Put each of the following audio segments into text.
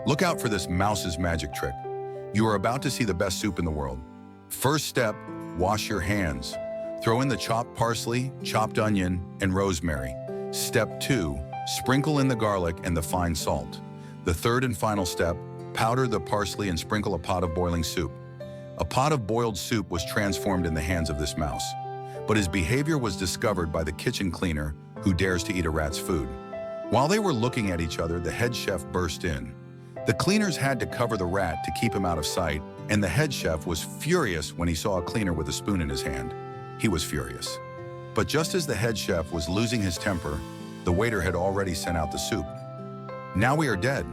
Look out for this mouse's magic trick. You are about to see the best soup in the world. First step, wash your hands. Throw in the chopped parsley, chopped onion, and rosemary. Step 2, sprinkle in the garlic and the fine salt. The third and final step, powder the parsley and sprinkle a pot of boiling soup. A pot of boiled soup was transformed in the hands of this mouse, but his behavior was discovered by the kitchen cleaner who dares to eat a rat's food. While they were looking at each other, the head chef burst in. The cleaners had to cover the rat to keep him out of sight, and the head chef was furious when he saw a cleaner with a spoon in his hand. He was furious. But just as the head chef was losing his temper, the waiter had already sent out the soup. Now we are dead.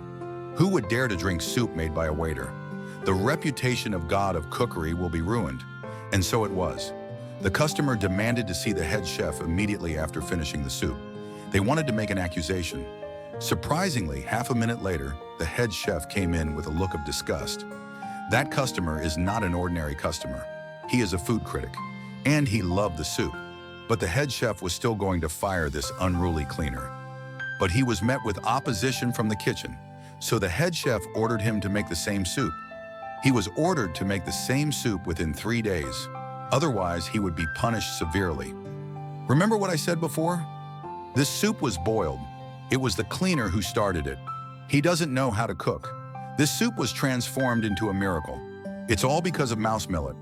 Who would dare to drink soup made by a waiter? The reputation of God of cookery will be ruined. And so it was. The customer demanded to see the head chef immediately after finishing the soup. They wanted to make an accusation. Surprisingly, half a minute later, the head chef came in with a look of disgust. That customer is not an ordinary customer. He is a food critic, and he loved the soup. But the head chef was still going to fire this unruly cleaner. But he was met with opposition from the kitchen, so the head chef ordered him to make the same soup. He was ordered to make the same soup within 3 days. Otherwise, he would be punished severely. Remember what I said before? This soup was boiled. It was the cleaner who started it. He doesn't know how to cook. This soup was transformed into a miracle. It's all because of Mouse Millet.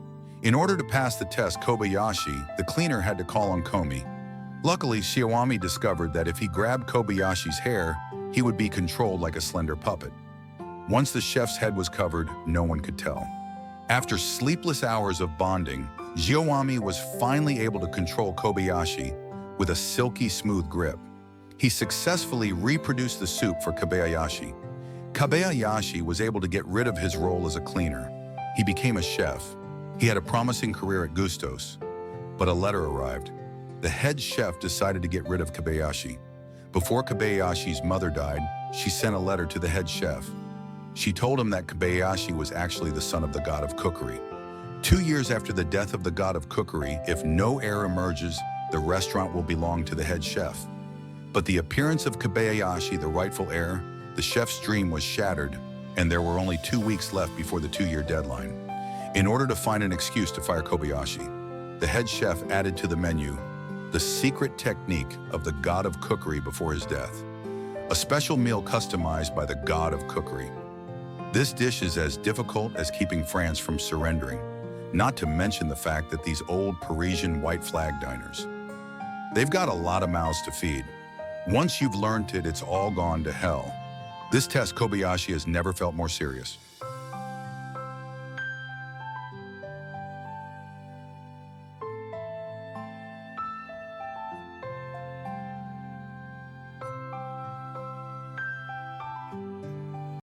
In order to pass the test, Kobayashi, the cleaner, had to call on Komi. Luckily, Shiawami discovered that if he grabbed Kobayashi's hair, he would be controlled like a slender puppet. Once the chef's head was covered, no one could tell. After sleepless hours of bonding, Shiawami was finally able to control Kobayashi with a silky smooth grip. He successfully reproduced the soup for Kobayashi. Kobayashi was able to get rid of his role as a cleaner. He became a chef. He had a promising career at Gustos. But a letter arrived. The head chef decided to get rid of Kobayashi. Before Kobayashi's mother died, she sent a letter to the head chef. She told him that Kobayashi was actually the son of the god of cookery. 2 years after the death of the god of cookery, if no heir emerges, the restaurant will belong to the head chef. But the appearance of Kobayashi, the rightful heir, the chef's dream was shattered, and there were only 2 weeks left before the 2-year deadline. In order to find an excuse to fire Kobayashi, the head chef added to the menu the secret technique of the god of cookery before his death, a special meal customized by the god of cookery. This dish is as difficult as keeping France from surrendering, not to mention the fact that these old Parisian white flag diners, they've got a lot of mouths to feed. Once you've learned it, it's all gone to hell. This test, Kobayashi has never felt more serious.